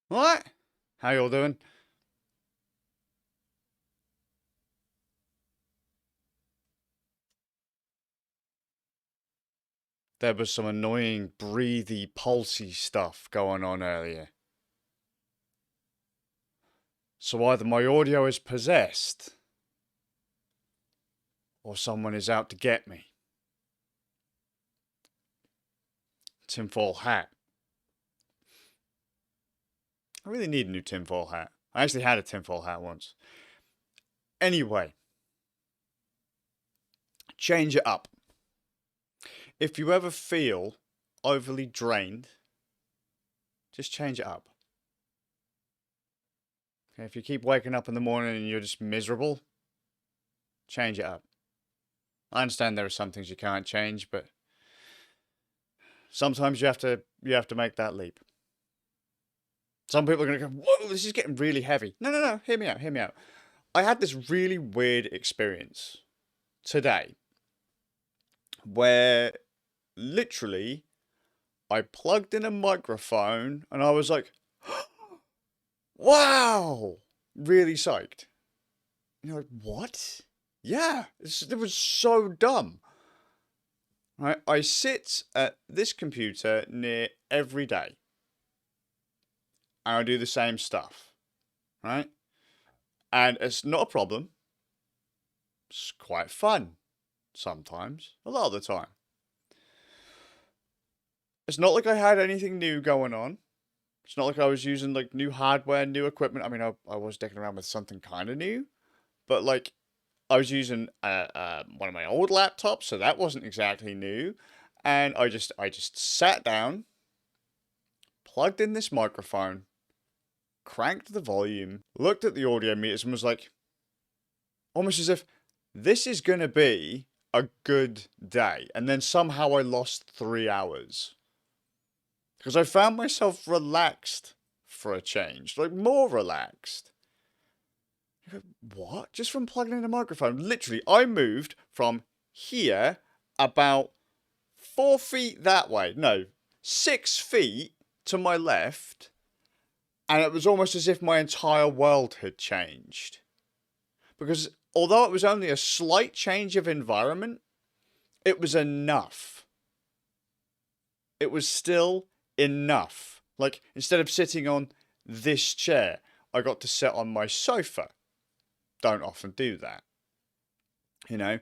What? How y'all doing? There was some annoying breathy, pulsy stuff going on earlier. So either my audio is possessed, or someone is out to get me. Tinfoil hat. I really need a new tinfoil hat. I actually had a tinfoil hat once. Anyway, change it up. If you ever feel overly drained, just change it up. Okay, if you keep waking up in the morning and you're just miserable, change it up. I understand there are some things you can't change, but sometimes you have to make that leap. Some people are going to go, whoa, this is getting really heavy. No, no, no, hear me out, hear me out. I had this really weird experience today where literally I plugged in a microphone and I was like, wow, really psyched. And you're like, what? Yeah, it was so dumb. Right? I sit at this computer near every day and I do the same stuff, right? And it's not a problem. It's quite fun sometimes, a lot of the time. It's not like I had anything new going on. It's not like I was using like new hardware, new equipment. I mean, I was dicking around with something kind of new, but like I was using one of my old laptops, so that wasn't exactly new. And I just sat down, plugged in this microphone, cranked the volume, looked at the audio meters, and was like, almost as if this is gonna be a good day. And then somehow I lost 3 hours because I found myself relaxed for a change, like more relaxed. You go, what? Just from plugging in a microphone? Literally, I moved from here about 4 feet that way. No, 6 feet to my left, and it was almost as if my entire world had changed. Because although it was only a slight change of environment, it was enough. It was still enough. Like, instead of sitting on this chair, I got to sit on my sofa. Don't often do that, you know?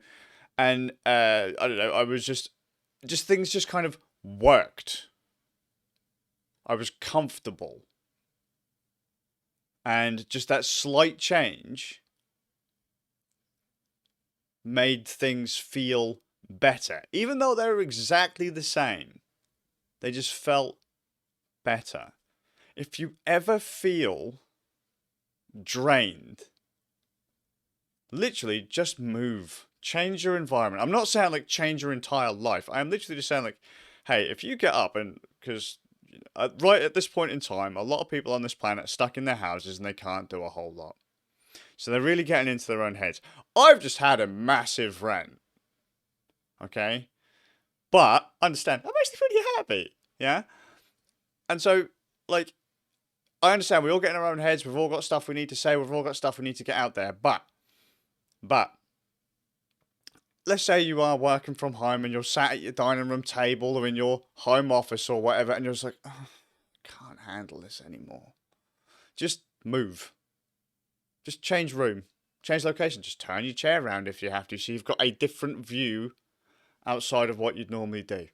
And I don't know, I was just things just kind of worked. I was comfortable. And just that slight change made things feel better. Even though they were exactly the same, they just felt better. If you ever feel drained, literally just move. Change your environment. I'm not saying like change your entire life. I am literally just saying like, hey, if you get up and because right at this point in time, a lot of people on this planet are stuck in their houses and they can't do a whole lot. So they're really getting into their own heads. I've just had a massive rant. Okay? But understand, I'm actually pretty happy. Yeah? And so, like, I understand we all get in our own heads, we've all got stuff we need to say, we've all got stuff we need to get out there, but let's say you are working from home and you're sat at your dining room table or in your home office or whatever, and you're just like, oh, I can't handle this anymore. Just move. Just change room. Change location. Just turn your chair around if you have to, so you've got a different view outside of what you'd normally do.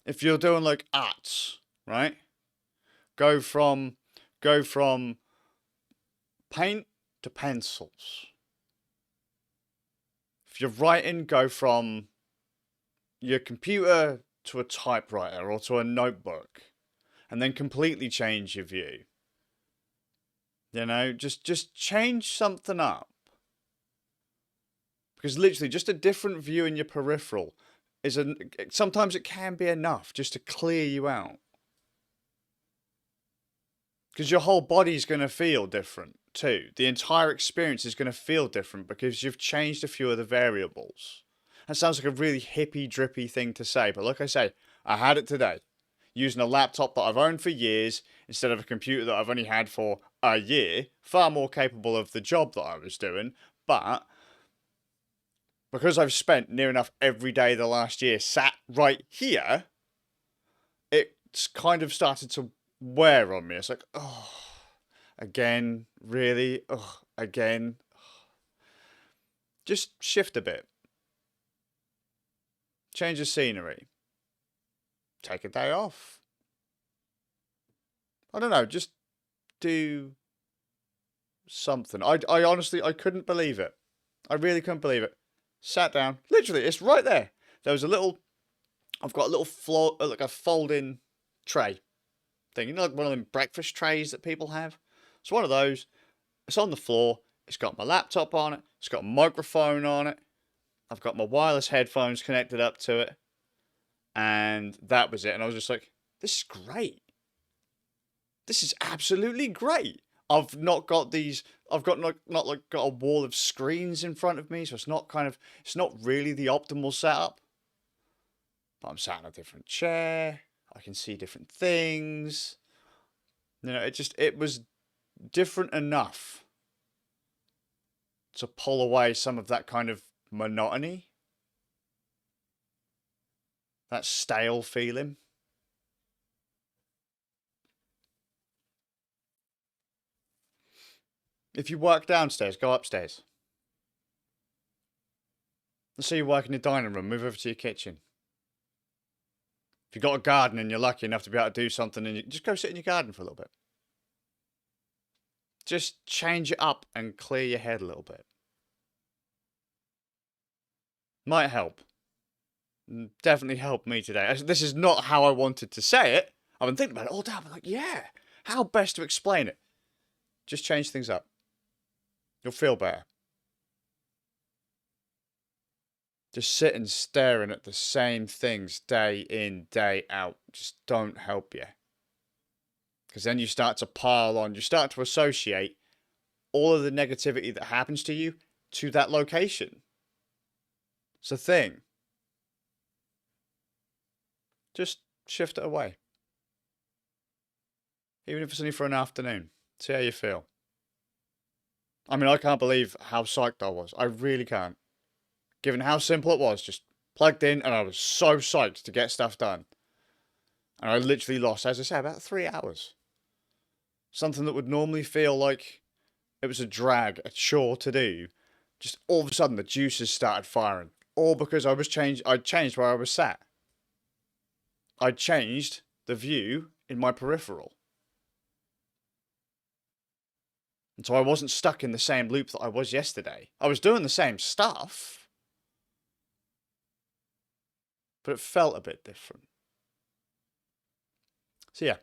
If you're doing like arts, right? Go from paint to pencils. If you're writing, go from your computer to a typewriter or to a notebook, and then completely change your view. You know, just change something up. Because literally, just a different view in your peripheral sometimes it can be enough just to clear you out. Because your whole body's going to feel different too. The entire experience is going to feel different because you've changed a few of the variables. That sounds like a really hippy, drippy thing to say, but like I say, I had it today. using a laptop that I've owned for years instead of a computer that I've only had for a year, far more capable of the job that I was doing, but because I've spent near enough every day the last year sat right here, it's kind of started to wear on me. It's like, oh, again, really? Oh, again. Just shift a bit. Change the scenery. Take a day off. I don't know, just do something. I honestly, I couldn't believe it. I really couldn't believe it. Sat down. Literally, it's right there. There was a little, I've got a little floor, like a fold-in tray thing. You know, like one of them breakfast trays that people have? It's one of those. It's on the floor. It's got my laptop on it. It's got a microphone on it. I've got my wireless headphones connected up to it. And that was it. And I was just like, this is great. This is absolutely great. I've not got these, I've got not like got a wall of screens in front of me. So it's not really the optimal setup. But I'm sat in a different chair. I can see different things. You know, it was different enough to pull away some of that kind of monotony. That stale feeling. If you work downstairs, go upstairs. Let's say you work in your dining room, move over to your kitchen. If you've got a garden and you're lucky enough to be able to do something, and you just go sit in your garden for a little bit. Just change it up and clear your head a little bit. Might help. Definitely helped me today. This is not how I wanted to say it. I've been thinking about it all day. I'm like, yeah, how best to explain it? Just change things up. You'll feel better. Just sitting staring at the same things day in, day out just don't help you. Because then you start to pile on, you start to associate all of the negativity that happens to you to that location. It's a thing. Just shift it away. Even if it's only for an afternoon. See how you feel. I mean, I can't believe how psyched I was. I really can't. Given how simple it was, just plugged in and I was so psyched to get stuff done. And I literally lost, as I say, about 3 hours. Something that would normally feel like it was a drag, a chore to do. Just all of a sudden the juices started firing. All because I'd changed where I was sat. I'd changed the view in my peripheral. And so I wasn't stuck in the same loop that I was yesterday. I was doing the same stuff, but it felt a bit different. So yeah.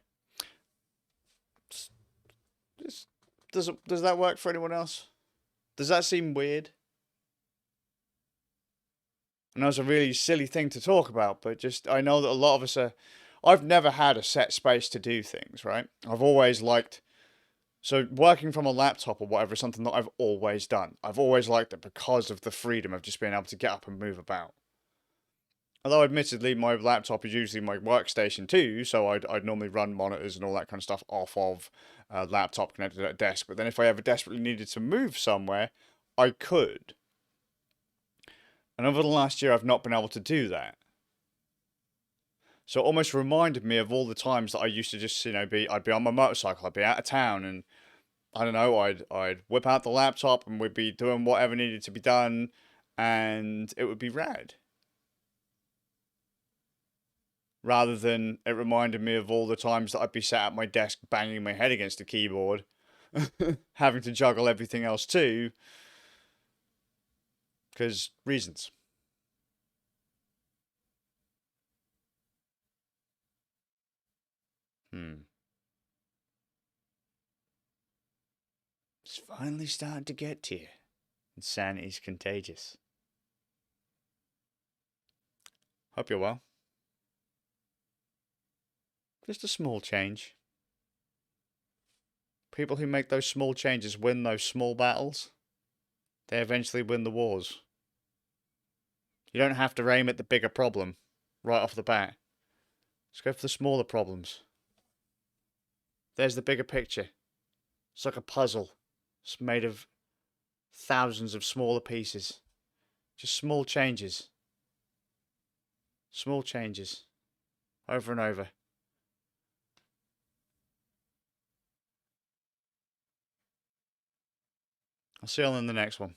Does that work for anyone else? Does that seem weird? I know it's a really silly thing to talk about, but just I know that a lot of us are. I've never had a set space to do things, right? I've always liked. So working from a laptop or whatever is something that I've always done. I've always liked it because of the freedom of just being able to get up and move about. Although admittedly my laptop is usually my workstation too, so I'd normally run monitors and all that kind of stuff off of a laptop connected at a desk. But then if I ever desperately needed to move somewhere, I could. And over the last year I've not been able to do that. So it almost reminded me of all the times that I used to just, I'd be on my motorcycle, I'd be out of town, and I don't know, I'd whip out the laptop and we'd be doing whatever needed to be done, and it would be rad. Rather than it reminded me of all the times that I'd be sat at my desk banging my head against the keyboard, having to juggle everything else too, because reasons. It's finally starting to get to you. Insanity's contagious. Hope you're well. Just a small change. People who make those small changes win those small battles. They eventually win the wars. You don't have to aim at the bigger problem right off the bat. Let's go for the smaller problems. There's the bigger picture. It's like a puzzle. It's made of thousands of smaller pieces. Just small changes. Small changes. Over and over. I'll see you all in the next one.